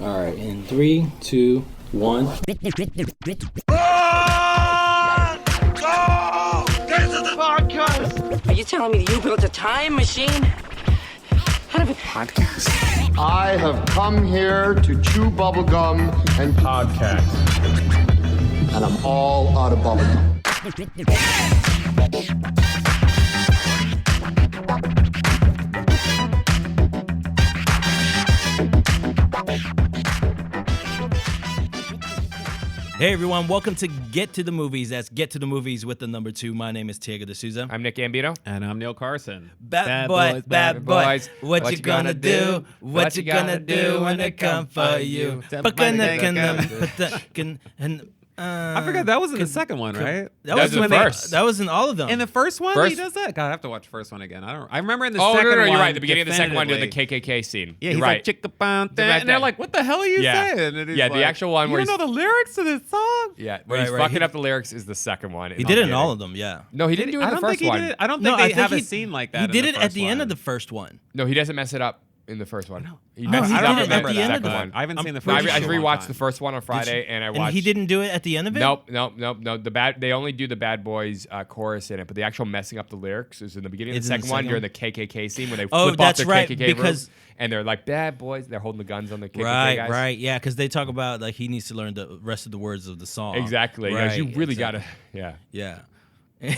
All right, in 3, 2, 1. Run! Go! This is the podcast! Are you telling me that you built a time machine? Out of a podcast? I have come here to chew bubblegum and Podcast. and I'm all out of bubblegum. Hey everyone, welcome to Get to the Movies. That's Get to the Movies with the number 2. My name is Diego D'Souza. I'm Nick Gambino. And I'm Neil Carson. Bad boy, bad boys. What you gonna do? What you gonna do when they come for you? I forgot that was in the second one, right? That was was the first. That was in all of them. In the first one, First- he does that. God, I have to watch the first one again. I remember in the Oh, second no, one. you're right. The beginning of the second one, doing the definitively. KKK scene. Yeah, you're he's right. like chicka bam, Right and they're there. like, "What the hell are you Yeah. saying?" And he's Yeah, the like, actual one you where don't know the lyrics to this song. Yeah, where Right, he's right. fucking He- up the lyrics is the second one. he did it in all of them, yeah. No, he didn't do it in I the don't first think he one. did it. I don't No, think I they think have he- a scene like that. He in did the it at first the end one. of the first one. No, he doesn't mess it up in the first one. He No, messes he it did up it in at the the end of second the one. I haven't seen the No, first I one. in a long rewatched time. the first one on Friday, and I watched. And he didn't do it at the end of it? Nope. They only do the Bad Boys chorus in it, but the actual messing up the lyrics is in the beginning of It's the in the second one second during one? the KKK scene when they Oh, flip off that's the right, KKK because- room, and they're like bad boys. They're holding the guns on the KKK Right, guys. right, yeah, because they talk about like he needs to learn the rest of the words of the song. Exactly. Right, Guys, you really exactly. gotta. Yeah. Yeah.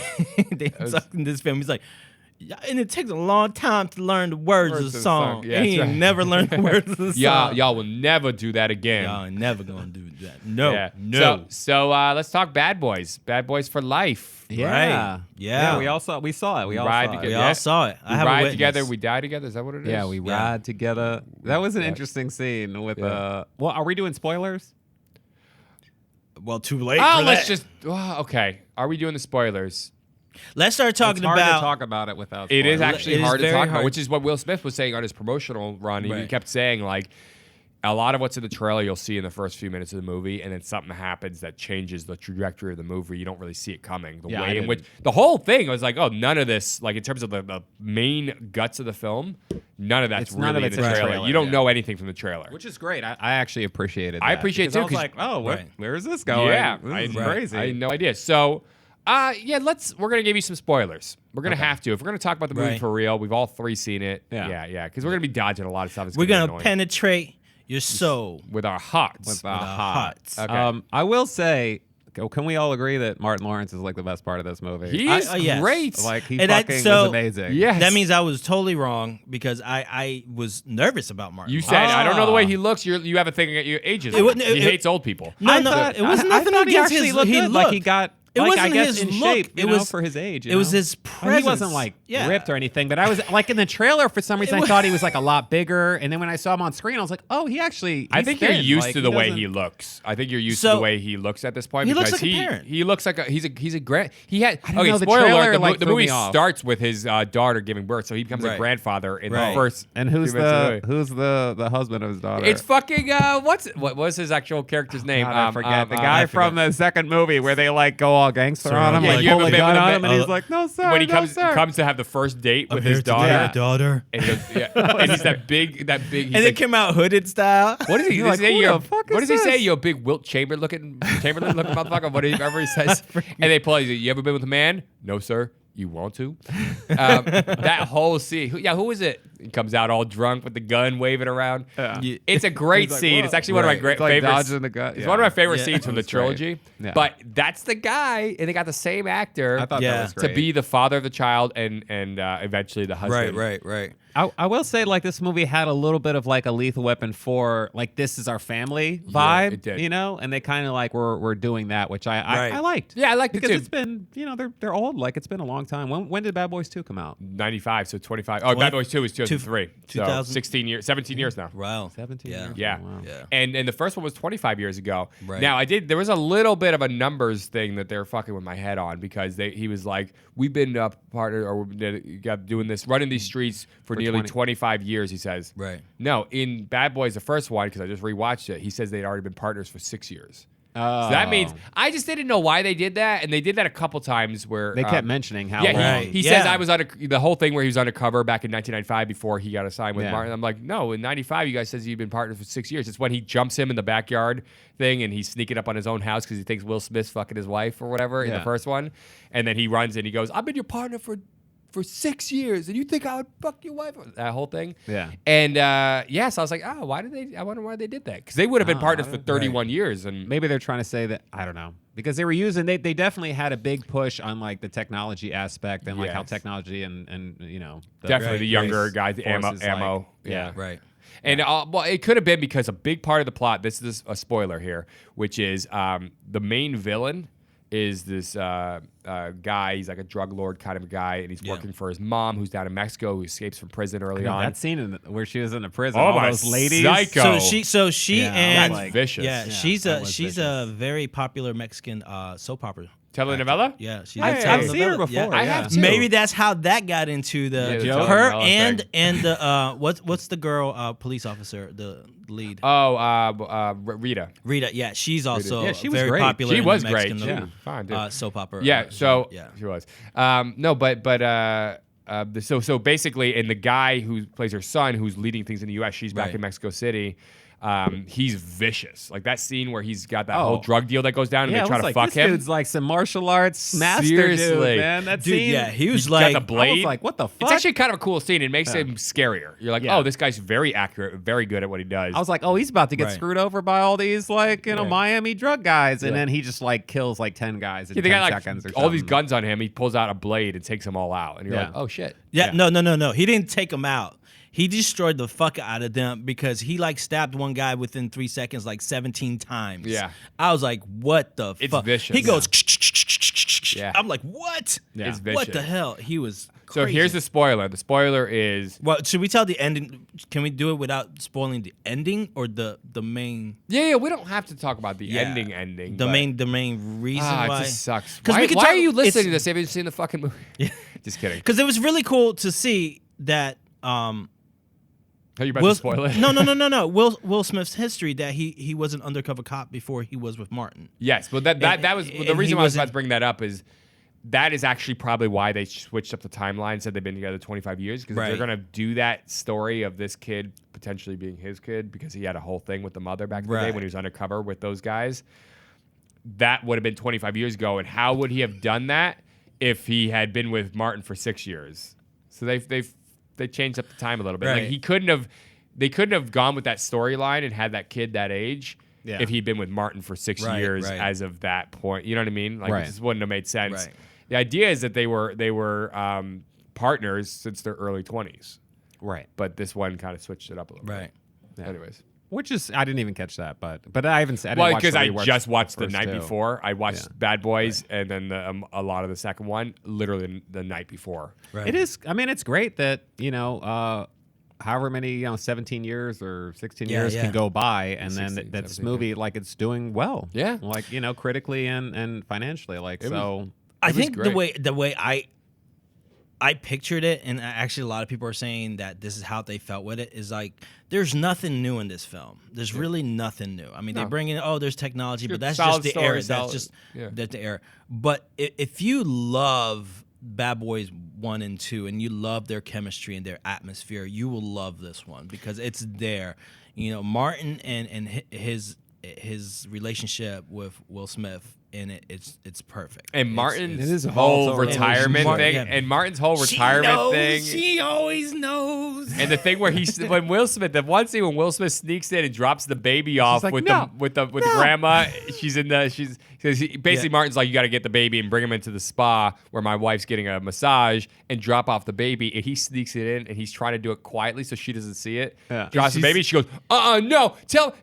They talking this film. He's like, yeah, and it takes a long time to learn the words of the song. Yeah, he that's ain't right. never learned the words of the song. Y'all will never do that again. Y'all ain't never gonna do that. No, Yeah. no. So let's talk Bad Boys. Bad Boys for life. Yeah. Right. Yeah. We saw it. We all ride saw together. it. We Yeah. all saw it. I We have a ride witness. together, we die together. Is that what it is? Yeah, we Yeah. ride together. That was an Yeah. interesting scene with Yeah. well, are we doing spoilers? Well, too late. Oh, for let's that. just. Okay. Are we doing the spoilers? Let's start talking It's hard about. to talk about it without It is spoilers. actually It is hard to very talk about, hard. which is what Will Smith was saying on his promotional run. He Right. kept saying, like, a lot of what's in the trailer you'll see in the first few minutes of the movie, and then something happens that changes the trajectory of the movie. You don't really see it coming. The Yeah, I way in didn't. which the whole thing was like, oh, none of this, like in terms of the main guts of the film, none of that's It's none really of in it's the in the trailer. trailer, You don't yeah. know anything from the trailer. Which is great. I actually appreciated that. I appreciate it because too, I was 'cause- like, oh, Right. where is this going? Yeah, This is I- crazy. I had no idea. So, yeah, we're gonna give you some spoilers. We're gonna have to if we're gonna talk about the movie Right. for real. We've all three seen it. Yeah. yeah, because we're gonna be dodging a lot of stuff. It's We're be gonna annoying. penetrate your soul with our hearts. With with our our hearts. hearts. Okay. I will say, can we all agree that Martin Lawrence is like the best part of this movie? He is yes. great. Like he And that- fucking so- is amazing. Yes. That means I was totally wrong because I was nervous about Martin. You Lawrence. said I don't know the way he looks. You have a thing at your ages. It wasn't- He it- hates old people. No, I no, thought- it wasn't I nothing thought he against actually his looked he good. Like he looked. got. It like, wasn't I guess his in look. shape, It was for his age. It was his He presence. wasn't like Yeah. ripped or anything, but I was like in the trailer for some reason I thought he was like a lot bigger, and then when I saw him on screen, I was like, oh, he actually. I he's think you're thin. used Like, to the way doesn't- he looks. I think you're used to So- the way he looks at this point. He looks because like a parent. He looks like he's a grand. He had don't okay. know, the Spoiler trailer, alert: like, the threw movie me off. starts with his daughter giving birth, so he becomes a Right. grandfather in Right. the first. And who's few minutes of the movie. who's the husband of his daughter? It's fucking what was his actual character's name? God, I forget the guy I from the second movie where they like go all gangster Sorry, on him, yeah, like you pull ever a been gun with a on ma- him, and he's like, "No sir, when he no, comes sir." to have the first date with Here his to get daughter, a daughter. and he goes, yeah, and he's that big. He's And it like, came out hooded style. what is he? You're Does like, he say who you're- the fuck what is does he say? this? You're a big Wilt Chamberlain looking motherfucker. Whatever he says. And they pull. He's like, you ever been with a man? No, sir. You want to? That whole scene. Who is it? He comes out all drunk with the gun waving around. Yeah. It's a great He's like, scene. "Whoa." It's actually one of my Right. great It's like favorites. dodging the gun. It's Yeah. one of my favorite Yeah. scenes from the That was great. trilogy. Yeah. But that's the guy, and they got the same actor I thought Yeah. that was to great. be the father of the child and eventually the husband. Right. I will say, like, this movie had a little bit of like a Lethal Weapon 4, like, this is our family vibe, it did. you know? And they kind of like were doing that, which Right. I liked. Yeah, I liked it because too. it's been, you know, they're old. Like, it's been a long time. When did Bad Boys 2 come out? 95, so 25. Oh, Bad Boys 2 was 2003. So 2000. 16 years, 17 years now. Wow. 17 Yeah. years? Yeah. Oh, wow. Yeah. And the first one was 25 years ago. Right. Now there was a little bit of a numbers thing that they're fucking with my head on because he was like, we've been doing this, running these streets for nearly 25 years, he says. Right. No, in Bad Boys, the first one, because I just rewatched it, he says they'd already been partners for 6 years. So that means I just didn't know why they did that, and they did that a couple times where They kept mentioning how Yeah, long. he Yeah. says I was the whole thing where he was undercover back in 1995 before he got assigned with Yeah. Martin. I'm like, no, in 95 you guys says you've been partners for 6 years. It's when he jumps him in the backyard thing and he's sneaking up on his own house because he thinks Will Smith's fucking his wife or whatever in the Yeah. first one, and then he runs and he goes, I've been your partner for 6 years, and you think I would fuck your wife? That whole thing. Yeah. And so I was like, oh, why did they? I wonder why they did that, because they would have been partners for 31 years, and Maybe they're trying to say that, I don't know, because they were using, they definitely had a big push on like the technology aspect and like how Yes. technology and you know, definitely the younger guys, the forces, ammo. like- Yeah. Right. And well, it could have been because a big part of the plot. This is a spoiler here, which is the main villain is this guy. He's like a drug lord kind of guy, and he's working for his mom, who's down in Mexico, who escapes from prison early on. That scene where she was in the prison, Oh, all my those ladies. psycho. So she Yeah, and That's vicious. yeah, she's that a was she's a very popular Mexican soap opera. Telenovela? Yeah, she's I've a seen her telenovela. before, Yeah. I have too. Maybe that's how that got into the the her telenovela and the what's the girl police officer, the lead. Rita. Rita, yeah, she's also Yeah, she was very great. popular. She in was the great. Mexican Yeah, fine, dude. soap opera. Yeah, so yeah. she was. So basically, and the guy who plays her son, who's leading things in the U.S., she's back Right. in Mexico City. He's vicious. Like that scene where he's got that whole Oh. drug deal that goes down, and Yeah, they I try was to like, fuck this him. dude's like some martial arts master Seriously. dude, man. That Dude, scene. yeah, he was He's like got the blade. I was like, what the fuck? It's actually kind of a cool scene. It makes him scarier. You're like, Yeah. oh, this guy's very accurate, very good at what he does. I was like, oh, he's about to get Right. screwed over by all these like Yeah. Miami drug guys, and Yeah. then he just like kills like 10 guys in yeah, they 10 got like seconds or all these something. guns on him. He pulls out a blade and takes them all out, and you're Yeah. like, oh shit. Yeah, no. He didn't take them out. He destroyed the fuck out of them because he like stabbed one guy within 3 seconds like 17 times. Yeah. I was like, what the It's fuck? vicious. He goes, Yeah. I'm like, what? Yeah. It's What vicious. the hell? He was So crazy. here's the spoiler. The spoiler is Well, should we tell the ending? Can we do it without spoiling the ending or the main? yeah. We don't have to talk about the Yeah. ending. The but- main reason It why. just sucks. 'Cause Why, we could why talk- are you listening to it's- this? Have you seen the fucking movie? Yeah. Just kidding. Because it was really cool to see that. Are you about to spoil it? No. Will Smith's history that he was an undercover cop before he was with Martin. Yes, but that was And the reason he why I was about wasn't- to bring that up is that is actually probably why they switched up the timeline. Said they've been together 25 years because if they're Right. gonna do that story of this kid potentially being his kid because he had a whole thing with the mother back in the day Right. when he was undercover with those guys. That would have been 25 years ago, and how would he have done that if he had been with Martin for 6 years? So they changed up the time a little bit. Like Right. he couldn't have. They couldn't have gone with that storyline and had that kid that age Yeah. if he'd been with Martin for 6 Right, years right. as of that point. You know what I mean? Like Right. it just wouldn't have made sense. Right. The idea is that they were partners since their early 20s, Right. but this one kind of switched it up a little Right. bit. Anyways. Which is, I didn't even catch that, but I haven't said. Well, because I just watched the first night two. before. I watched Yeah. Bad Boys and then a lot of the second one literally the night before. Right. It is. I mean, it's great that however many 17 years or 16 Yeah, years yeah. can go by, and 16, then that this 17, movie like it's doing well. Yeah. like critically and financially. Like It was- so. I was think great. the way I pictured it, and actually a lot of people are saying that this is how they felt with it, is like there's nothing new in this film. There's really nothing new. I mean, they No. bring in there's technology, Good, but that's solid just the story, era. solid- That's just yeah. that's the era. But if you love Bad Boys 1 and 2 and you love their chemistry and their atmosphere, you will love this one because it's there. Martin and his relationship with Will Smith in it, it's perfect. And It's- Martin's it is a whole volatile retirement relationship. thing, Yeah. and Martin's whole retirement thing, She always knows. and the thing where when Will Smith, the one scene when Will Smith sneaks in and drops the baby off like, with "No, the grandma, basically Yeah. Martin's like, you got to get the baby and bring him into the spa where my wife's getting a massage and drop off the baby, and he sneaks it in and he's trying to do it quietly so she doesn't see it. Yeah. Drops the baby, she goes, no,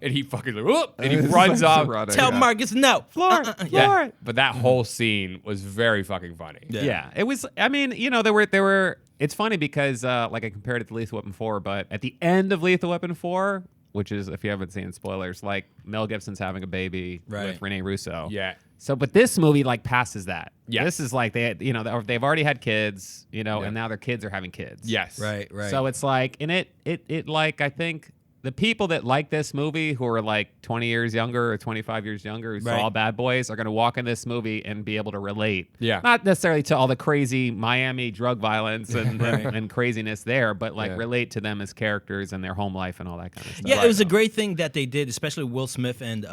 and he fucking like, whoop, and he It's runs like off. running, Tell yeah. Marcus no. Floor, Yeah. floor. But that whole scene was very fucking funny. Yeah, it was. I mean, there were. It's funny because like I compared it to Lethal Weapon 4, but at the end of Lethal Weapon 4, which is if you haven't seen spoilers, like Mel Gibson's having a baby Right. with Rene Russo. Yeah. So, but this movie like passes that. Yeah. This is like they've already had kids, and now their kids are having kids. Yes. Right. So it's like, and it like I think the people that like this movie who are like 20 years younger or 25 years younger who saw Right. Bad Boys are going to walk in this movie and be able to relate. Yeah. Not necessarily to all the crazy Miami drug violence and, Right. and craziness there, but like Yeah. relate to them as characters and their home life and all that kind of stuff. Yeah, it was a great thing that they did, especially Will Smith and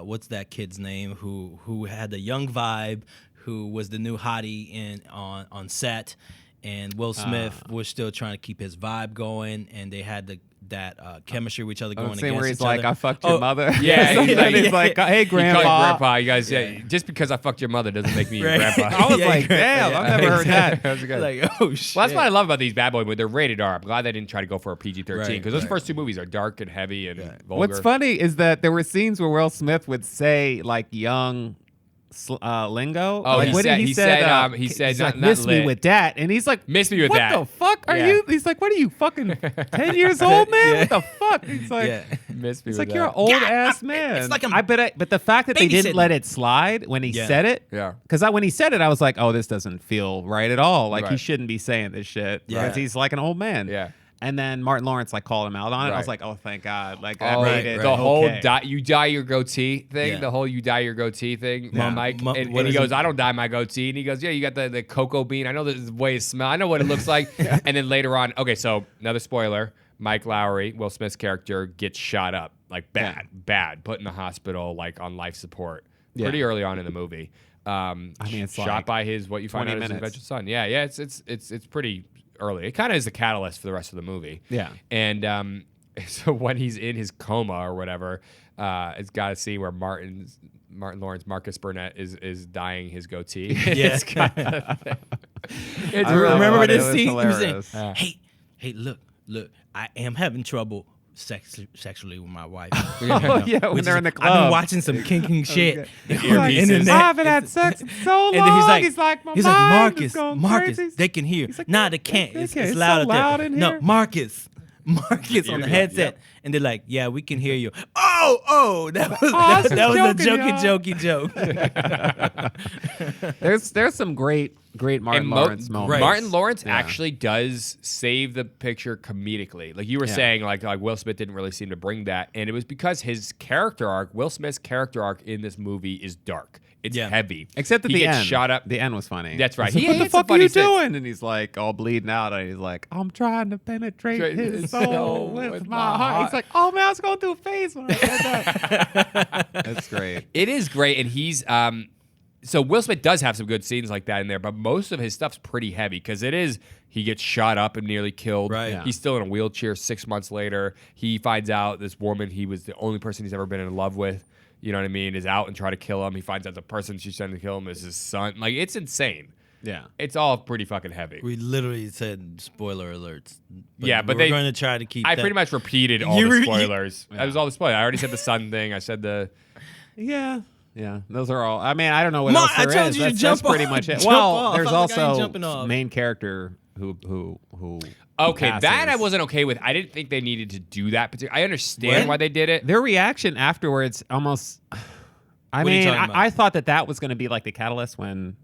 what's that kid's name who had the young vibe, who was the new hottie on set, and Will Smith was still trying to keep his vibe going, and they had that chemistry with each other going The against scene where he's each like, other. "I fucked your mother." Yeah, he's like, "Hey, You call grandpa." it grandpa. You guys, just because I fucked your mother doesn't make me your Right. grandpa. I was Yeah, like, "Damn, yeah. I've never heard that." That was good. Like, oh shit. Well, that's what I love about these Bad Boy movies. They're rated R. I'm glad they didn't try to go for a PG-13 Right, because those right. first two movies are dark and heavy and vulgar. What's funny is that there were scenes where Will Smith would say like young lingo. Oh, like, he what said- did he said, he he's said, like, not miss me lit. with that, and he's like, Miss me with what that. the fuck are Yeah. you? He's like, what are you fucking 10 years old, man? What the fuck? He's like. Yeah. Miss me It's with like you're an that. old ass man. it's like I'm but the fact that they didn't babysitting. let it slide when he Yeah. said it, Yeah. because when he said it, I was like, oh, this doesn't feel right at all. Like he Right. shouldn't be saying this shit Yeah. because he's like an old man. Yeah. And then Martin Lawrence like called him out on it. I was Right. like, oh, thank God. Like that Oh, made it the whole okay. you dye your goatee thing, Yeah. the whole you dye your goatee thing, Yeah. Mike. Mo- and what he is goes, it? I don't dye my goatee. And he goes, yeah, you got the cocoa bean. I know this is the way it smells. I know what it looks like. And then later on, okay, so another spoiler. Mike Lowry, Will Smith's character, gets shot up. Like bad. Put in the hospital, like on life support. Yeah. Pretty early on in the movie. I mean, it's shot like by his what you find 20 out is his minutes. eventual son. Yeah, it's pretty early. It kind of is the catalyst for the rest of the movie. Yeah. And so when he's in his coma or whatever, it's got a scene where Martin Lawrence, Marcus Burnett is dyeing his goatee. Yeah. It's kind of, it's I really Remember thought it this was scene? He was hilarious. saying, hey, look, I am having trouble sexually with my wife. Oh, yeah, when Which they're is- in the I've club. been watching some kinking shit. earpieces. I haven't had sex in so long. And then he's like, my Marcus, mind is going crazy. they can hear. like, Nah, they can't. they It's, can't. it's It's loud so out there. loud in No, here. Marcus on the headset. And they're like, yeah, we can hear you. That was, I was that was a joking, jokey joke. There's some great Martin Lawrence moments. Right. Martin Lawrence Yeah. actually does save the picture comedically. Like you were Yeah. saying, like Will Smith didn't really seem to bring that, and it was because his character arc, Will Smith's character arc in this movie is dark. It's Yeah. heavy. Except at he the gets end. shot up. The end was funny. That's right. He's like, He what the hit some fuck are you funny things. doing? And he's like all bleeding out, and he's like, I'm trying to penetrate Straight his his soul soul with with my my heart. heart. He's like, oh man, I was going through a phase when I said that. That's great. It is great, and he's so Will Smith does have some good scenes like that in there, but most of his stuff's pretty heavy because he gets shot up and nearly killed. Right. Yeah. He's still in a wheelchair 6 months later. He finds out this woman he was the only person he's ever been in love with, you know what I mean, is out and try to kill him. He finds out the person she's trying to kill him is his son. Like, it's insane. Yeah. It's all pretty fucking heavy. We literally said spoiler alerts. Yeah, but we're they- going to try to keep I that. pretty much repeated all You the re- spoilers. That was all the spoilers. I already said the son thing. I said the... Yeah. Yeah, those are all. I mean, I don't know what Ma, else I there told is. you to That's jump pretty off. much it. Jump Well, off. there's I felt like I ain't also jumping off. main character who Okay, that I passes. wasn't okay with. I didn't think they needed to do that. I understand What? why they did it. Their reaction afterwards almost. I What are you mean, talking about? I thought that was going to be like the catalyst when.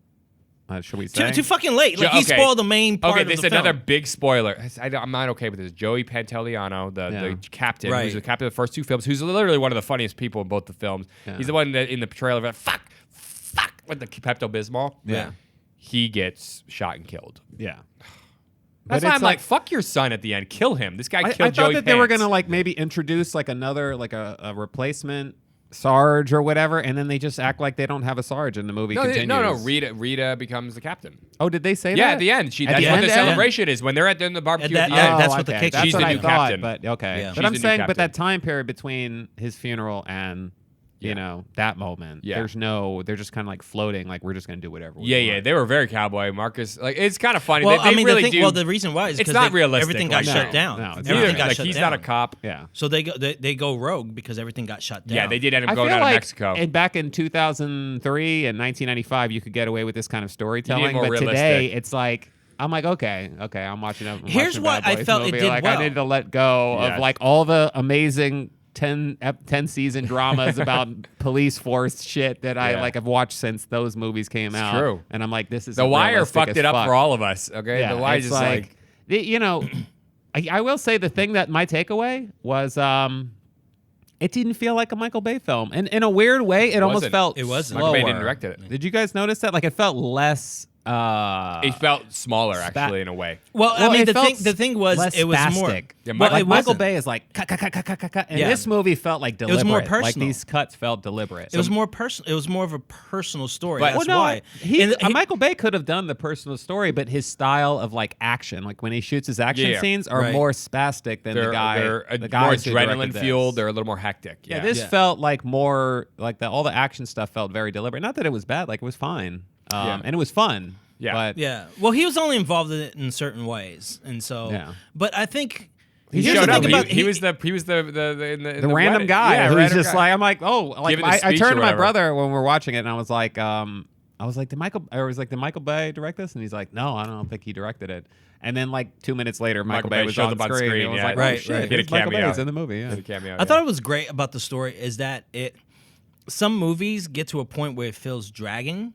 Should we say? Too fucking late. Like, he Okay. spoiled the main part Okay, of this the is another film. big spoiler. I'm not okay with this. Joey Pantoliano, the Yeah. captain, Right. who's the captain of the first two films, who's literally one of the funniest people in both the films. Yeah. He's the one that in the portrayal of it, fuck, with the Pepto-Bismol. Yeah. He gets shot and killed. Yeah. That's But why it's I'm like, fuck your son at the end. Kill him. This guy I killed thought Joey that they were Pants. gonna like maybe introduce like another like a replacement Sarge or whatever, and then they just act like they don't have a Sarge, and the movie No, continues. no. Rita becomes the captain. Oh, did they say that? Yeah, at the end. At That's the what end, the yeah. celebration is when they're at the barbecue at the that- end. that's what the kick- That's She's what the I new thought, captain. but okay. Yeah. But She's I'm the new saying, but captain. that time period between his funeral and you know that moment, Yeah. they're just kind of like floating, like we're just gonna do whatever. We Yeah, want. they were very cowboy. Marcus, like it's kind of funny. Well, they I mean, really the thing, do. well, the reason why is It's because not realistic. everything got like, shut no, down. no, it's Everything Neither, got like shut he's down. not a cop. Yeah. So they go rogue because everything got shut down. Yeah, they did end up I going feel out like of Mexico. and back in 2003 and 1995, you could get away with this kind of storytelling, more but today realistic. it's like. I'm like, okay, I'm watching a Here's watching what Bad I Boys felt it movie. did like, well. I need to let go Yes. of like all the amazing 10 season dramas about police force shit that I Yeah. like have watched since those movies came out. true. And I'm like, this is The Wire realistic fucked as it up fuck. for all of us. Okay, Yeah, The Wire it's just like you know, I will say the thing that my takeaway was it didn't feel like a Michael Bay film. And in a weird way, it almost wasn't. felt It wasn't. Michael Bay slower. didn't direct it. Did you guys notice that? Like it felt less It felt smaller, actually, in a way. Well, I Well, mean, it the felt thing was, less it was more. spastic. Yeah, well, Michael- it Michael wasn't. Bay is like cut, cut, cut, cut, cut, cut, cut. And Yeah. this movie felt like deliberate. was more Like personal. these cuts felt deliberate. It was more personal. It was more of a personal story. But- That's Well, no, why. he, And Michael Bay could have done the personal story, but his style of like action, like when he shoots his action Yeah. scenes, are Right. more spastic than They're, the guy. they're the more guys who directed adrenaline this. fueled. They're a little more hectic. Yeah, this Yeah. felt like more like all the action stuff felt very deliberate. Not that it was bad, like it was fine, Yeah. and it was fun. Yeah. but Yeah. Well, he was only involved in it in certain ways, and so. Yeah. But I think He here's showed the up. thing about He was the in the random wedding. guy Yeah, who's random just guy. like, I'm like, oh, like Giving the I speech turned or to my whatever. brother when we were watching it, and I was like, did Michael Bay direct this? And he's like, no, I don't think he directed it. And then like 2 minutes later, Michael Bay was showed on up on screen. screen, And it was yeah. like, oh, Right, shit, right. Did a here's Michael cameo. Bay's in the movie. Yeah. The cameo, I thought it was great about the story is that some movies get to a point where it feels dragging,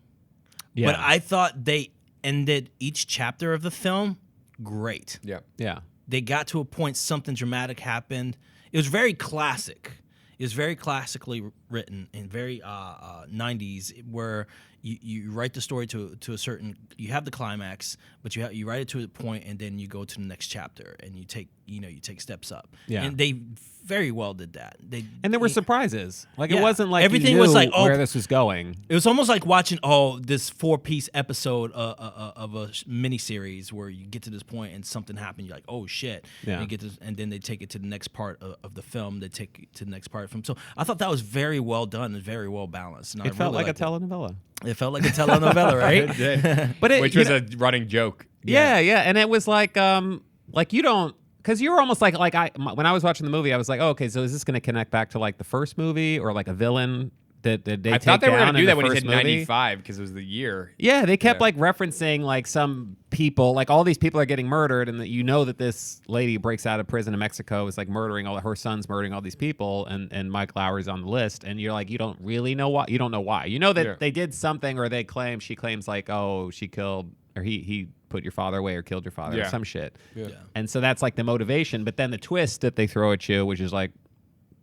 but I thought they ended each chapter of the film great. yeah. yeah. They got to a point, something dramatic happened. It was very classic. It was very classically written and very 90s, where you write the story to a certain, you have the climax, but you write it to a point, and then you go to the next chapter, and you take steps up. Yeah. And they very well did that. And there were surprises. Like it Yeah. wasn't like Everything you was knew like, oh, where this was going. It was almost like watching this 4-piece episode of a miniseries where you get to this point and something happened. You're like, oh shit! Yeah. And, you get and then they take it to the next part of the film. They take it to the next part of the film. So I thought that was very well done and very well balanced. And I It felt really like a liked telenovela. It felt like a telenovela, right? But it, Which you was know- a running joke. Yeah, and it was like you don't, because you were almost like when I was watching the movie, I was like, oh, okay, so is this going to connect back to like the first movie or like a villain that they I take thought they were down going to in do that the when he first said movie? 95 because it was the year. Yeah, they kept Yeah. like referencing like some people, like all these people are getting murdered, and that you know that this lady breaks out of prison in Mexico is like murdering her son's murdering all these people, and Mike Lowry's on the list, and you're like, you don't really know why. You don't know why. You know that Yeah. they did something, or she claims like, oh, she killed, or he put your father away or killed your father or Yeah. some shit. Yeah. And so that's like the motivation. But then the twist that they throw at you, which is like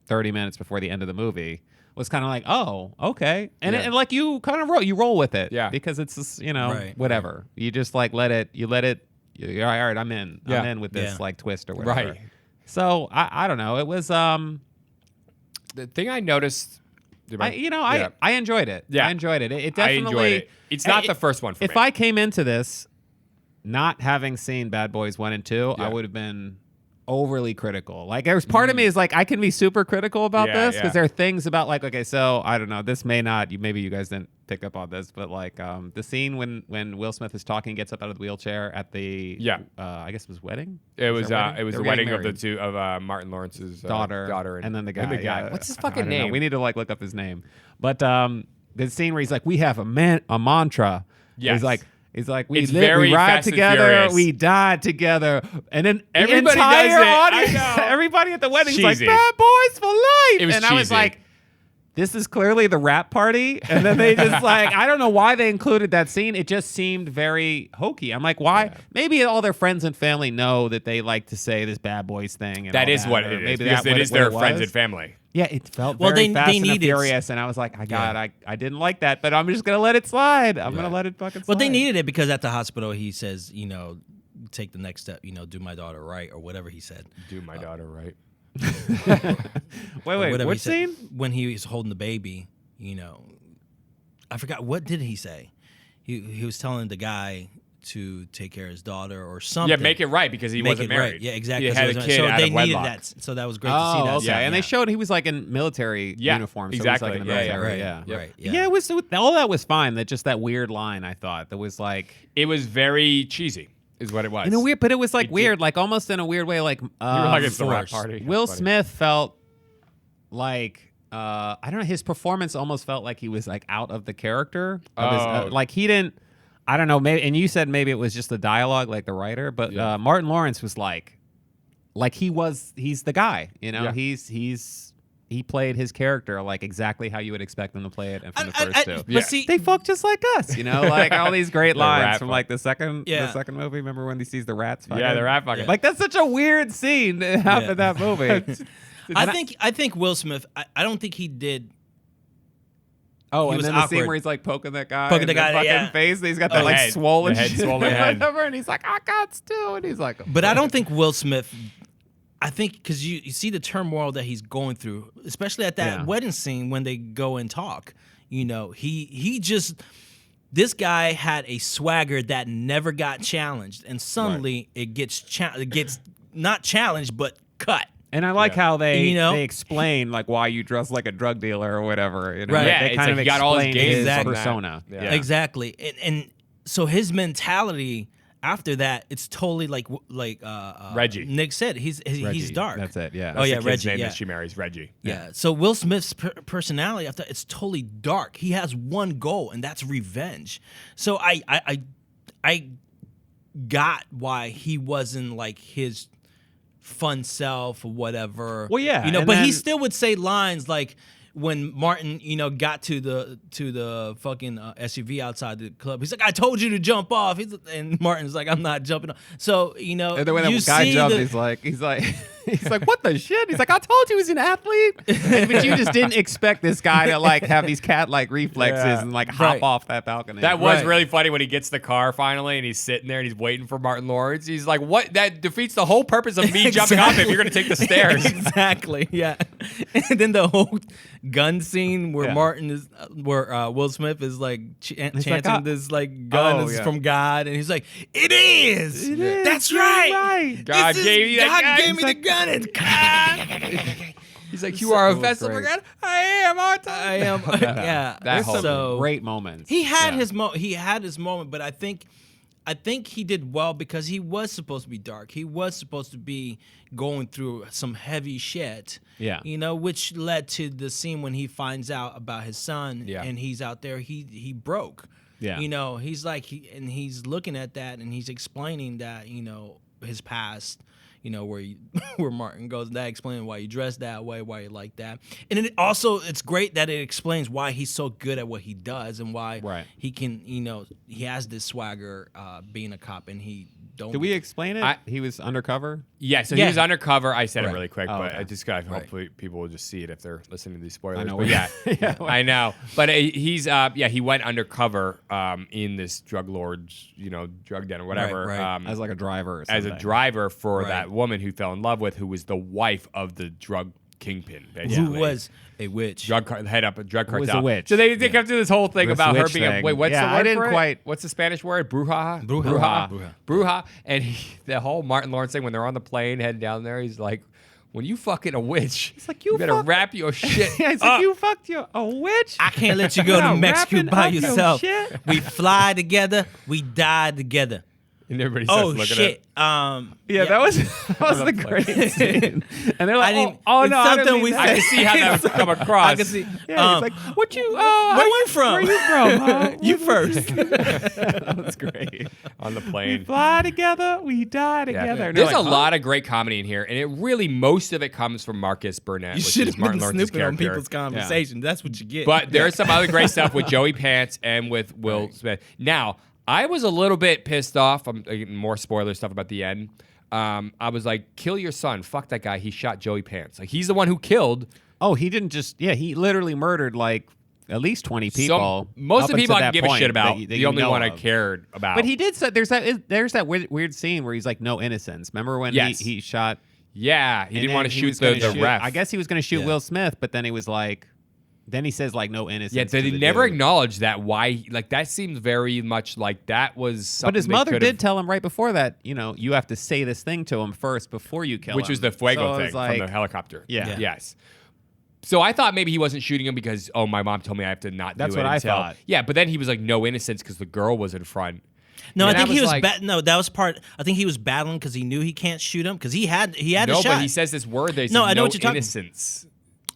30 minutes before the end of the movie, was kind of like, oh, okay. And, Yeah. and like you kind of roll with it. Yeah. Because it's just, Right, whatever. You just like let it, you're all right, I'm in. Yeah. I'm in with this Yeah. like twist or whatever. Right. So I don't know. It was, The thing I noticed. I enjoyed it. Yeah. I enjoyed it. It I definitely. enjoyed it. It's not the first one for If me. I came into this not having seen Bad Boys 1 and 2, I Yeah. would have been overly critical. Like there's part of me is like I can be super critical about Yeah, this because yeah. there are things about like, okay, so I don't know, this may not, maybe you guys didn't pick up on this, but like the scene when Will Smith is talking, gets up out of the wheelchair at the I guess it was wedding. It Was was their wedding? it was They the were getting wedding of the married. two of Martin Lawrence's daughter, and then the guy. yeah. What's his I fucking don't know. name? We need to like look up his name. But the scene where he's like, we have a mantra. Yes. He's like, we It's live, very we ride Fast and together, Furious. we die together, and then Everybody the entire does it. I audience, know. everybody at the wedding's like, Cheesy. "Bad Boys for life," It was and I was cheesy. like, "This is clearly the rap party," and then they just like, I don't know why they included that scene. It just seemed very hokey. I'm like, why? Maybe all their friends and family know that they like to say this Bad Boys thing. And That all is what or it is. maybe Because that it what is what their it friends was. and family. Yeah, it felt Well, very they Fast and needed- Furious, and I was like, I didn't like that, but I'm just gonna let it slide. I'm gonna let it fucking slide. Well, they needed it because at the hospital he says, take the next step, do my daughter right or whatever he said. Do my daughter right. Wait, Whatever what he said. scene? When he was holding the baby, I forgot, what did he say? He was telling the guy to take care of his daughter or something. Yeah, make it right because he Make wasn't it married. right. Yeah, exactly. He had a So kid out they of needed wedlock. that. So that was great to see Oh, that. okay. scene, And they yeah. showed he was like in military Yeah, uniform. So exactly. He was like in the Yeah, yeah, military. right, Yeah. right. Yeah, it was all that was fine. That just that weird line I thought that was like It was very cheesy, is what it was. in a weird, but it was like It weird, like almost in a weird way, like You were like it's the rap forced. party. Will Funny. Smith felt like I don't know. His performance almost felt like he was like out of the character. Of his, Oh. like he didn't. I don't know. Maybe, and you said maybe it was just the dialogue, like the writer. But Yeah. Martin Lawrence was like he's the guy. Yeah. He's he played his character like exactly how you would expect him to play it, and from the first two. But see, They fuck just like us, you know, like all these great The lines rat from fuck. like the second movie. Remember when he sees the rats? Fucking? Yeah, the rat fucking. Like that's such a weird scene that happened in that movie. I think Will Smith. I don't think he did. Oh, He and was then the scene awkward. where he's like poking that guy, Poking in the guy, fucking yeah. face. And he's got The that like head. swollen, The head, shit swollen or head. whatever, and he's like, I got Stu, and he's like, But I don't think Will Smith. I think because you see the turmoil that he's going through, especially at that Yeah. wedding scene when they go and talk. You know, he just. This guy had a swagger that never got challenged, and suddenly it gets not challenged but cut. And I like how they You know? they explain like why you dress like a drug dealer or whatever. You know? Right. Yeah, they it's kind like of he got all his explain gains his from that. persona. Yeah. Exactly, and so his mentality after that, it's totally like Reggie. Nick said, he's Reggie, dark. That's it. Yeah. Oh, yeah, the kid's Reggie, name yeah. that she marries, Reggie. Yeah. So Will Smith's personality after it's totally dark. He has one goal, and that's revenge. So I got why he wasn't like his fun self or whatever. Well, yeah, you know, and but he then- still would say lines like when Martin, you know, got to the fucking SUV outside the club. He's like, "I told you to jump off." And Martin's like, "I'm not jumping off." So you know, And then when you that guy see jumped, the- he's like, what the shit? He's like, I told you he was an athlete, but you just didn't expect this guy to like have these cat-like reflexes Yeah. and like hop Right. off that balcony. That was Right. really funny when he gets the car finally and he's sitting there and he's waiting for Martin Lawrence. He's like, "What? That defeats the whole purpose of me jumping off if you're going to take the stairs." Exactly. Yeah. And then the whole gun scene where Yeah. Martin is, where Will Smith is like chanting like, "Ah." this like gun Oh, is yeah. from God, and he's like, "It is. That's you're right. right. God This is- gave you that God gun." gave He's me like- the gun. And He's like, "You are a was vessel for great. God." I am. Aren't I am. Yeah. That whole- so Great moments. he had Yeah. he had his moment, but I think he did well because he was supposed to be dark. He was supposed to be going through some heavy shit. Yeah. You know, which led to the scene when he finds out about his son Yeah. and he's out there, he broke. Yeah. You know, he's like he's looking at that and he's explaining that, you know, his past, you know, where where Martin goes, that explaining why you dress that way, why you like that. And it also, it's great that it explains why he's so good at what he does and why Right. he can, you know, he has this swagger being a cop and he don't. Did we explain it? He was undercover. Yeah, so Yeah. he was undercover. I said it Right. really quick, Oh, but okay. I just got hopefully people will just see it if they're listening to these spoilers. I know. But yeah, Yeah. I know. But he's he went undercover in this drug lord's, you know, drug den or whatever. right. As like a driver or as a something. driver for Right. that woman who fell in love with, who was the wife of the drug kingpin, basically. who was a witch. head up a drug Who was cartel. a witch. So they come through this whole thing This about her witch being a thing. wait. What's Yeah, the I word didn't for it? quite- What's the Spanish word? Bruja. Bruja. Bruja. And the whole Martin Lawrence thing when they're on the plane heading down there, he's like, "When you fucking a witch, he's like, "You better fuck- wrap your shit." Yeah, he's up." like, you fucked a witch. I can't let you go to Not Mexico wrapping by up your yourself. shit. We fly together, we die together. And everybody starts Oh looking shit. Yeah, that was the great scene. And they're like, I didn't- oh it's no, I didn't something mean we that. I can see how that would come across. I can see. Yeah, he's like, what you? Oh, where you from? Where you from? Huh? You first. That was great. on the We plane. fly together, we die Yeah. together. And There's they're a like, lot of great comedy in here, and it really most of it comes from Marcus Burnett, You which should is have Martin been Lawrence's snooping on character. people's conversation. That's what you get. But there's some other great stuff with Joey Pants and with Will Smith. Now, I was a little bit pissed off. I'm getting more spoiler stuff about the end. I was like, kill your son. Fuck that guy. He shot Joey Pants. Like, he's the one who killed. Oh, he didn't just. Yeah, he literally murdered like at least 20 people. Most up of the people until I can that give a point shit about. that The you only know one I of. cared about. But he did say there's that weird scene where he's like no innocence. Remember when Yes. he shot? Yeah, he and didn't then want to he shoot was gonna the ref. I guess he was going to shoot Yeah. Will Smith, but then he was like, then he says like no innocence. Yeah, to they the never dude. acknowledged that. Why? Like, that seems very much like that was something But his they mother could've- did tell him right before that, you know, you have to say this thing to him first before you kill him. which was the Fuego So it thing was like, from the helicopter. Yeah. Yes. So I thought maybe he wasn't shooting him because, oh, my mom told me I have to not That's do it what I until. thought. Yeah, but then he was like, no innocence because the girl was in front. no, I And think I he was was. like- No, that was part. I think he was battling because he knew he can't shoot him because he had No, a shot. but he says this word. They No, said I know what you're talking- innocence.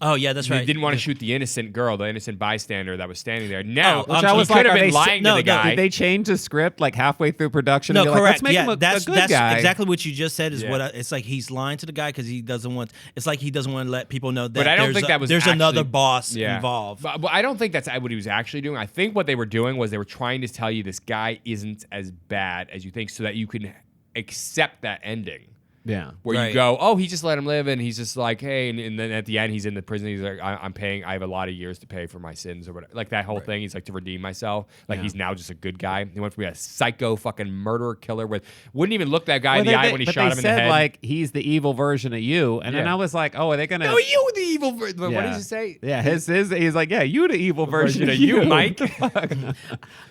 Oh yeah, that's They right. didn't want to shoot the innocent girl, the innocent bystander that was standing there. Now, Oh, Which I was he like, could have are been they lying to the guy. Did they change the script like halfway through production? No, and be correct. Like, Let's make him a that's good guy. exactly what you just said. Is Yeah. what it's like. He's lying to the guy because he doesn't want. It's like he doesn't want to let people know that. But I don't there's think that was there's actually, another boss yeah. involved. But I don't think that's what he was actually doing. I think what they were doing was they were trying to tell you this guy isn't as bad as you think, so that you can accept that ending. Yeah. Where Right. you go, oh, he just let him live, and he's just like, hey, and then at the end, he's in the prison. He's like, I'm paying. I have a lot of years to pay for my sins, or whatever. Like that whole thing. He's like to redeem myself. Like he's now just a good guy. He went from being a psycho fucking murderer killer with wouldn't even look that guy in the eye when he shot him in the head. But they said like he's the evil version of you, and then Yeah. I was like, oh, are they gonna? no, you the evil version. What Yeah. did he say? Yeah, his he's like, yeah, you the evil version of you, you, Mike.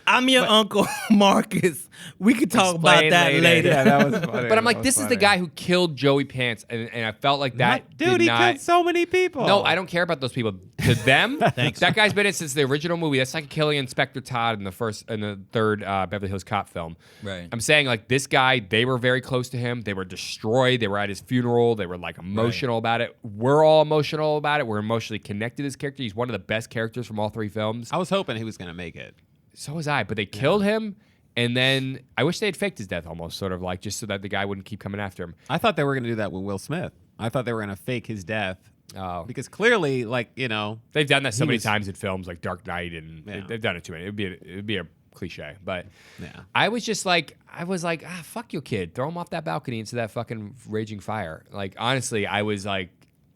I'm your uncle Marcus. We could talk about Explain that later. Yeah, that was funny. But I'm like, That this was is the funny. guy who killed Joey Pants, and I felt like that. Dude, did he not, killed so many people. No, I don't care about those people. To them, that guy's been in since the original movie. That's like killing Inspector Todd in the third Beverly Hills Cop film. Right. I'm saying like this guy, they were very close to him. They were destroyed. They were at his funeral. They were like emotional about it. We're all emotional about it. We're emotionally connected to this character. He's one of the best characters from all three films. I was hoping he was gonna make it. So was I. But they killed him. And then I wish they had faked his death almost, sort of like just so that the guy wouldn't keep coming after him. I thought they were gonna do that with Will Smith. I thought they were gonna fake his death. Oh. Because clearly, like, you know, They've done that so He many was- times in films like Dark Knight, and Yeah. they've done it too many. It would be a cliche, but Yeah. I was like, fuck your kid, throw him off that balcony into that fucking raging fire. Like honestly, I was like,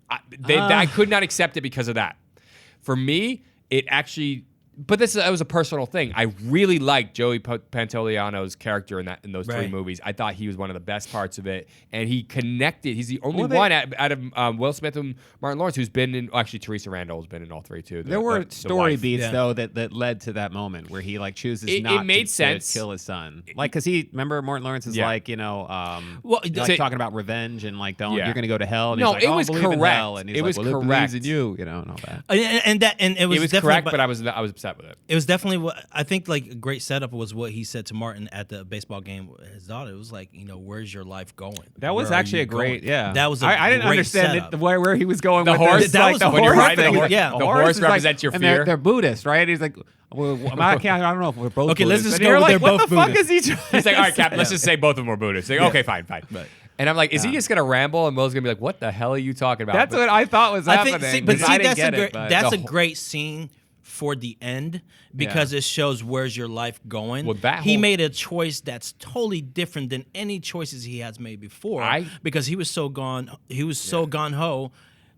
I could not accept it because of that. For me, it actually. But it was a personal thing. I really liked Joey Pantoliano's character in those three Right. movies. I thought he was one of the best parts of it, and he connected. He's the only Well, they- one out of Will Smith and Martin Lawrence who's been in. Actually, Teresa Randall's been in all three too. there were the story wife. beats Yeah. though that led to that moment where he like chooses It not made to sense. kill his son. Like, cause he remember Martin Lawrence is Yeah. like, you know, Well, like say- talking about revenge and like Yeah. you're gonna go to hell. And No, he's like, it "Oh, I was believe in correct. hell." And he's It like, was well, it believes correct. in you, know, and all that. and it was It was definitely, correct, but I was upset with it. it was definitely what I think. Like a great setup was what he said to Martin at the baseball game with his daughter. It was like, you know, where's your life going? That was Where are actually you a great, going? yeah. That was a I didn't great understand setup. where he was going The with horse? this. That Like, was the when you're horse riding thing. the horse- yeah. the horse is like- represents your and fear. They're Buddhists, right? He's like, well, I don't know if we're both. Okay, let's Buddhists. just And go you're with like, they're what both the fuck Buddhists. is he trying He's like, to all right, say? Cap, let's just say both of them are Buddhists. Like, okay, fine. And I'm like, is he just gonna ramble? And Will's gonna be like, what the hell are you talking about? That's But- what I thought was I happening. think, but because I see, didn't that's get a great, it, but- that's the a whole- great scene for the end because it shows where's your life going. Well, that he whole- made a choice that's totally different than any choices he has made before. Because he was so gun ho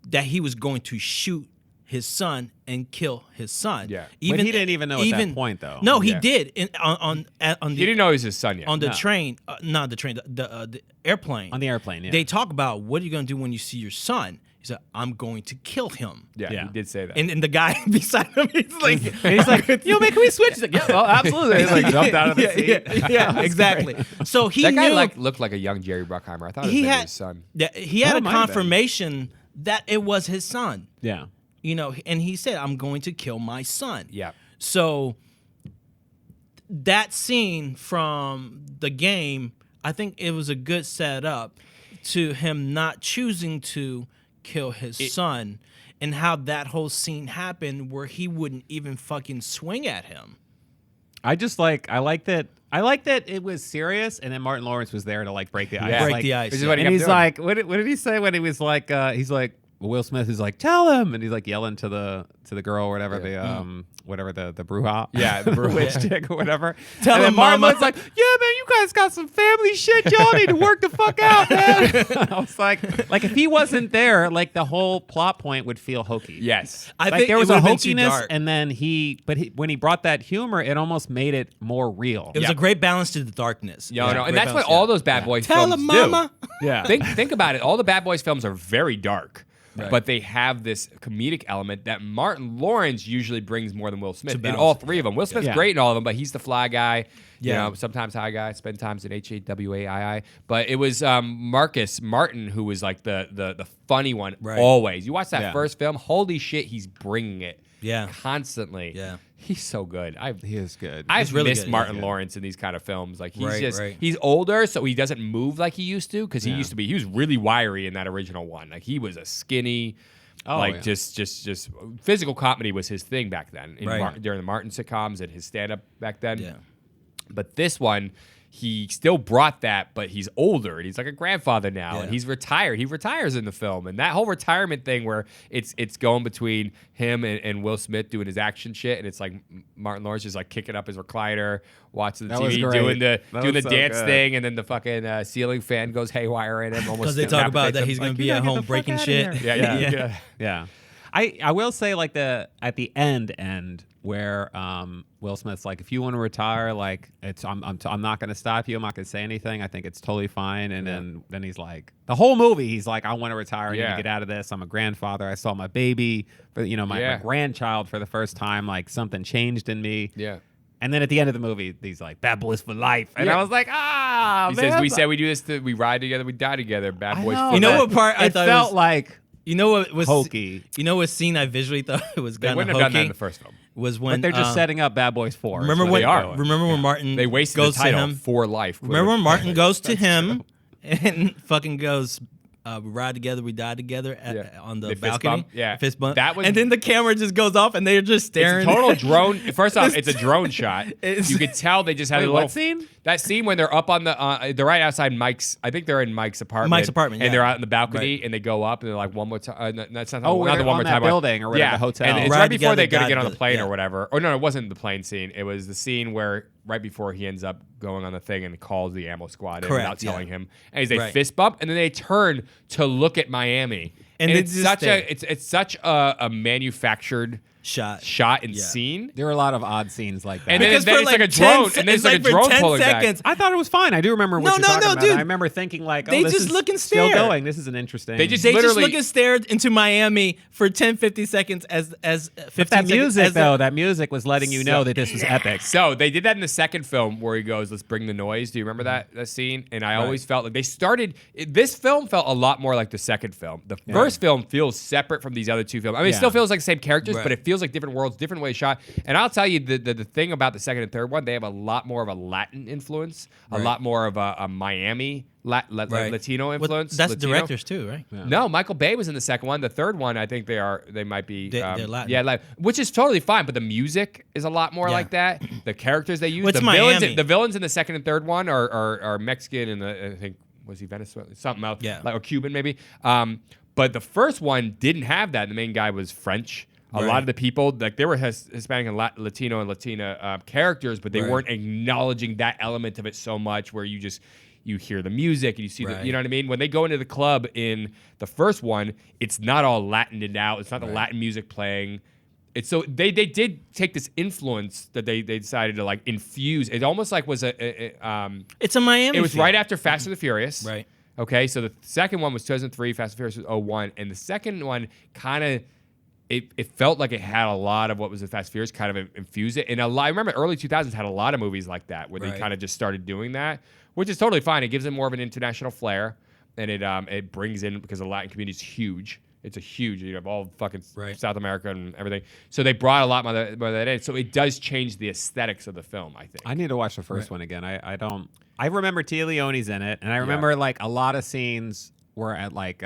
that he was going to shoot his son and kill his son. Yeah. But he didn't even know at that point, though. No, he Yeah. did on the He didn't know he was his son yet. on the No. train, not the train, the airplane. On the airplane, yeah. They talk about what are you going to do when you see your son. He said, "I'm going to kill him." yeah, Yeah. he did say that. And the guy beside him, he's like, And he's like, yo, man, can we switch? He's like, yeah, well, absolutely. He's like, jumped out of the seat. yeah, exactly. So he that guy knew looked like a young Jerry Bruckheimer. I thought it was he maybe had his son. he had Oh, a it might have been. confirmation that it was his son. Yeah. You know, and he said, "I'm going to kill my son." Yeah. So that scene from the game, I think it was a good setup to him not choosing to kill his son, and how that whole scene happened where he wouldn't even fucking swing at him. I like that it was serious, and then Martin Lawrence was there to like break the ice. Yeah. Break Like, the ice. Which is yeah. what he And kept he's doing. like, what did he say when he was like, he's like, Will Smith is like, tell him, and he's like yelling to the girl or whatever whatever the bruja, Yeah, the bruja. witch chick or whatever. Tell and then him, Martin mama. was like, yeah, man, you guys got some family shit. Y'all need to work the fuck out, man. I was like if he wasn't there, like the whole plot point would feel hokey. Yes. I Like think there was it a would've been too hokiness, dark. and then when he brought that humor, it almost made it more real. It was Yeah. a great balance to the darkness. No, Yeah, and great that's what balance, all yeah. those Bad Boys Tell films him, mama. do. Yeah. Think about it. All the Bad Boys films are very dark. But they have this comedic element that Martin Lawrence usually brings more than Will Smith in balance all it. three of them. Will Smith's Yeah. great in all of them, but he's the fly guy. Yeah. You know, sometimes high guy, spend times in HAWAII. But it was Marcus Martin who was like the funny one Right. always. You watch that Yeah. first film, holy shit, he's bringing it. Yeah. Constantly. Yeah. He's so good. He is good. I've really missed good, Martin yeah. Lawrence in these kind of films. Like he's Right. he's older, so he doesn't move like he used to. Because he was really wiry in that original one. Like he was a skinny. Oh, like yeah. just physical comedy was his thing back then Right. during the Martin sitcoms and his stand up back then. Yeah. But this one, he still brought that, but he's older and he's like a grandfather now, Yeah. and he's retired. He retires in the film, and that whole retirement thing where it's going between him and Will Smith doing his action shit, and it's like Martin Lawrence just like kicking up his recliner, watching the That was TV, great. doing That the was so dance good. thing, and then the fucking ceiling fan goes haywire in him. Because they talk about that he's going to be at home breaking shit. Yeah. Yeah. I will say like at the end where Will Smith's like, if you want to retire, like I'm not going to stop you. I'm not going to say anything. I think it's totally fine. And then he's like, the whole movie, he's like, I want to retire. I need to get out of this. I'm a grandfather. I saw my baby, my grandchild for the first time. Like something changed in me. Yeah. And then at the end of the movie, he's like, Bad Boys for life. And Yeah. I was like, He says, we said we do this, we ride together, we die together. Bad boys. know, for You know life. what part I it thought felt was like You know what was hokey. You know what scene I visually thought it was They kind of wouldn't have done that in hokey the first film. was when But they're just setting up Bad Boys 4. Remember is what when they're doing. remember when Martin They wasted goes the title to him for life. Remember when clearly. Martin goes to him and fucking goes, we ride together, we die together on the They fist balcony. bump, yeah. Fist bump. That was- and then the camera just goes off and they're just staring. It's a total drone. First off, it's a drone shot. It's- You could tell they just had Wait, a little what scene? That scene when they're up on the, they're right outside Mike's. I think they're in Mike's apartment. Mike's apartment, and yeah. they're out in the balcony, Right. and they go up, and they're like one more time. That's not. Oh, not where the they're one on more that time. building or whatever, yeah, the hotel. And it's Ride right before they together, go to get on die the plane together, or yeah. whatever. Or no, it wasn't the plane scene. It was the scene where right before he ends up going on the thing and calls the ammo squad in Correct, without yeah. telling him, and they Right. fist bump, and then they turn to look at Miami. And it's they just such stare. it's such a manufactured shot and Yeah. scene. There were a lot of odd scenes like that. And then, Because then for it's like a 10 drone, se- and then it's it's like a for drone 10 pulling seconds. I thought it was fine. I do remember what No, you're no, talking no, about. dude. I remember thinking like, oh, They this just is look and still stare. going. This is an interesting. They just They just literally look and stared into Miami for 10, 50 seconds as 15 that seconds. music as though, that music was letting you know So- that this was epic. So they did that in the second film where he goes, "Let's bring the noise." Do you remember that scene? And I always felt like they started. This film felt a lot more like the second film. The first film feels separate from these other two films. I mean, it still feels like the same characters, Right. but it feels like different worlds, different ways shot. And I'll tell you, the thing about the second and third one, they have a lot more of a Latin influence, a lot more of a Miami Latino Well, influence. that's Latino. directors too, right? No, Michael Bay was in the second one. The third one, I think they might be. They're Latin. Yeah, which is totally fine. But the music is a lot more Yeah. like that. The characters they use, Well, it's the Miami. villains in the second and third one are Mexican, and I think was he Venezuelan, something else, Yeah. or Cuban maybe. But the first one didn't have that. The main guy was French. A lot Right. of the people, like they were Hispanic and Latino and Latina characters, but they Right. weren't acknowledging that element of it so much. Where you hear the music and you see the, Right. you know what I mean? When they go into the club in the first one, it's not all Latined out. It's not the Latin music playing. It's so they did take this influence that they decided to like infuse. It almost like was It's a Miami. it was feel. right after Fast and the Furious. Right. Okay, so the second one was 2003, Fast and Furious was 2001, and the second one kind of it felt like it had a lot of what was in Fast and Furious, kind of infused it. And I remember early 2000s had a lot of movies like that where they Right. kind of just started doing that, which is totally fine. It gives it more of an international flair, and it brings in, because the Latin community is huge. It's a huge, you have all fucking Right. South America and everything. So they brought a lot more of that in. So it does change the aesthetics of the film, I think. I need to watch the first one again. I don't. I remember Tia Leone's in it, and I remember like a lot of scenes were at like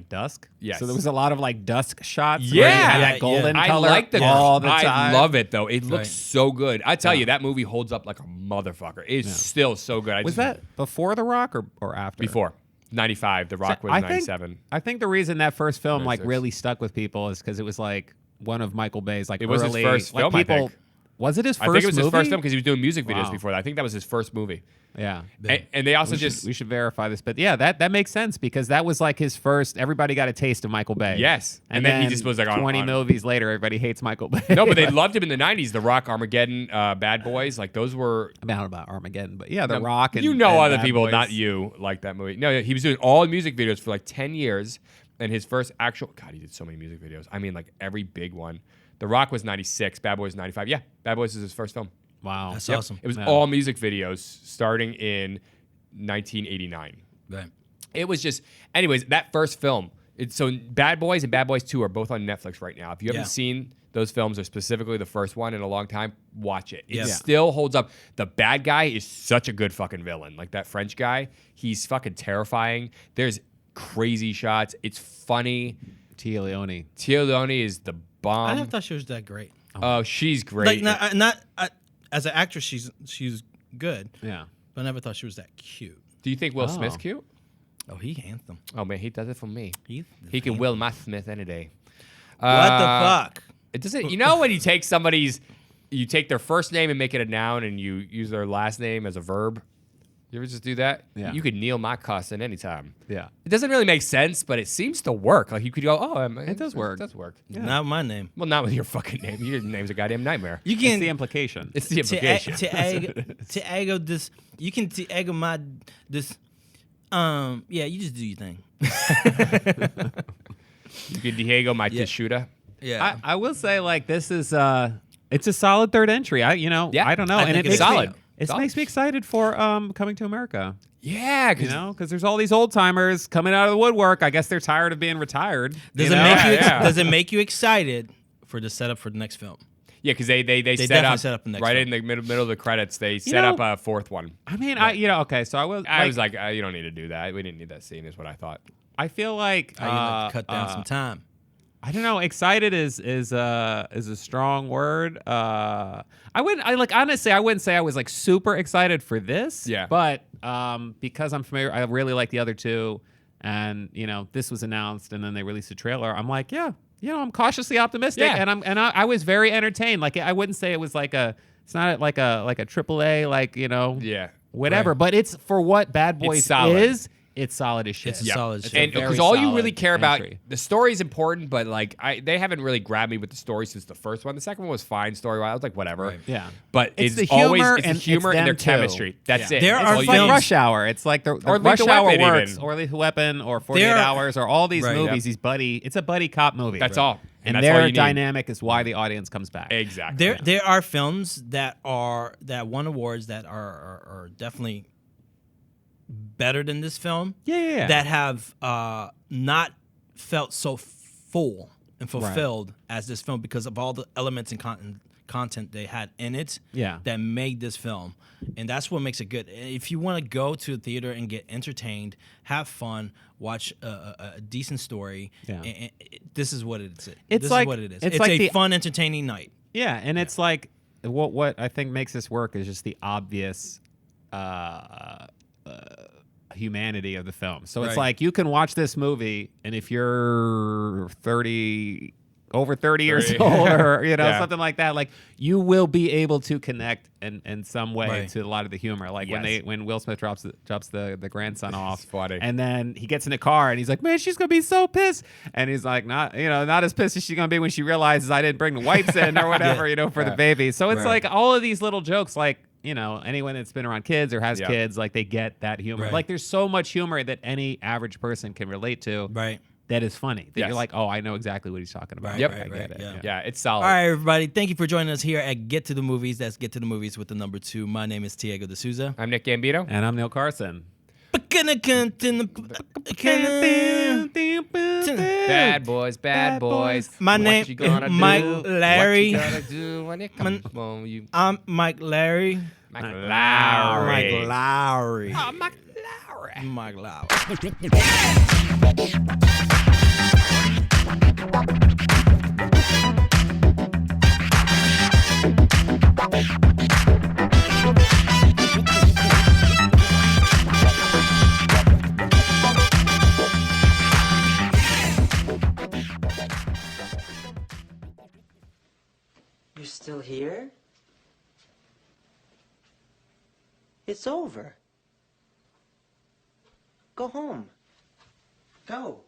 dusk. Yes. So there was a lot of like dusk shots. Yeah. where you had Yeah, that golden I color like the all the I time. love it though. It looks Right. so good. I tell you, that movie holds up like a motherfucker. It's still so good. Was that before The Rock or after? before 95? The Rock was I 97. Think, I think the reason that first film like 96. really stuck with people is because it was like one of Michael Bay's like It was his early, first like, film, I people. think. Was it his first I think it was movie? his first film because he was doing music videos Wow. before that. I think that was his first movie. Yeah. And they also We should verify this, but yeah, that makes sense because that was like his first. Everybody got a taste of Michael Bay. Yes. and, And then he just was like on- 20 on- movies later, everybody hates Michael Bay. no, but they loved him in the 90s. The Rock, Armageddon, Bad Boys, like those were. I don't know about Armageddon, but yeah, The Rock. And you know and other Bad people, Boys. not you, like that movie. No, he was doing all music videos for like 10 years. And his first actual, God, he did so many music videos. I mean, like every big one. The Rock was 96, Bad Boys 95. Yeah, Bad Boys is his first film. Wow, That's Yep. awesome. It was Yeah. all music videos starting in 1989. Right. It was just, anyways, that first film. So Bad Boys and Bad Boys 2 are both on Netflix right now. If you haven't Yeah. seen those films, or specifically the first one, in a long time, watch it. It Yeah. still holds up. The bad guy is such a good fucking villain. Like that French guy, he's fucking terrifying. There's crazy shots. It's funny. Tia Leone. Tia Leone is the I bomb. never thought she was that great. Oh, she's great. Like not as an actress, she's good. Yeah. But I never thought she was that cute. Do you think Will Oh. Smith's cute? Oh, he handsome. Oh man, he does it for me. He's He can Will my Smith any day. What the fuck? It doesn't. You know when you take you take their first name and make it a noun, and you use their last name as a verb. You ever just do that? Yeah. You could kneel my cuss at any time. Yeah. It doesn't really make sense, but it seems to work. Like you could go, oh, It does work. It does work. Not my name. Well, not with your fucking name. Your name's a goddamn nightmare. You It's can the implication. It's the implication. to ego this. You can to ego my this. Yeah, you just do your thing. You could Diego my Tishuta. Yeah. I will say, like, this is it's a solid third entry. I don't know, I and think it it's makes solid. Me, it Solid. makes me excited for Coming to America. Yeah, You because know, because there's all these old timers coming out of the woodwork. I guess they're tired of being retired. Does you it know? make you? Yeah. Does it make you excited for the setup for the next film? they set definitely up, set up the next right one. in the middle of the credits. They set up a fourth one. I mean, okay, so I was. I was like, you don't need to do that. We didn't need that scene. Is what I thought. I feel like How you like to cut down some time? I don't know. Excited is a strong word. Honestly, I wouldn't say I was like super excited for this. Yeah. But because I'm familiar, I really like the other two, and this was announced, and then they released a trailer. I'm like, yeah, I'm cautiously optimistic, Yeah. and I was very entertained. Like I wouldn't say it was like it's not like a AAA, like Yeah. whatever. Right. But it's for what Bad Boys solid. is. It's solid as shit. It's a solid shit. And very because all you solid really care about, entry. the story is important, but like they haven't really grabbed me with the story since the first one. The second one was fine story wise. I was like, whatever. Right. Yeah. But It's it's, the humor always it's and the humor it's and their them too. chemistry. That's Yeah. it. There That's are all It's you like need. Rush Hour. It's like the Or Rush Lethal Hour Weapon works, even. or Lethal Weapon, or 48 There are- Hours, or all these Right, movies. yeah. It's a buddy cop movie. That's all. And that's all you their need. dynamic is why the audience comes back. Exactly. There are films that won awards that are definitely better than this film. Yeah. That have not felt so full and fulfilled as this film because of all the elements and content they had in it. Yeah. That made this film, and that's what makes it good. If you want to go to a theater and get entertained, have fun, watch a decent story, Yeah. and this is what it is. It's This like- is what it is. it's It's like a the- fun, entertaining night. Yeah, and it's like what I think makes this work is just the obvious humanity of the film. So it's Right. like you can watch this movie, and if you're over 30 years 30. old, or Yeah. something like that, like you will be able to connect in some way Right. to a lot of the humor. Like Yes. when Will Smith drops the grandson off, funny. and then he gets in the car and he's like, "Man, she's gonna be so pissed," and he's like, "Not as pissed as she's gonna be when she realizes I didn't bring the wipes in or whatever, for the baby." So it's Right. like all of these little jokes, like. Anyone that's been around kids or has Yeah. kids, like they get that humor. Right. Like there's so much humor that any average person can relate to. Right. That is funny. That Yes. you're like, oh, I know exactly what he's talking about. Right, Yep. I right, get right, it. yeah. Yeah, it's solid. All right, everybody. Thank you for joining us here at Get to the Movies. That's Get to the Movies with the number 2. My name is Tiago D'Souza. I'm Nick Gambino. And I'm Neil Carson. Bad boys, bad boys. My What name you gonna is Mike do? Larry. What you gonna do when it comes on you? I'm Mike Larry. Mike Lowry. Mike Lowry. Oh, Mike Lowry. Mike Lowry. You're still here? It's over. Go home. Go.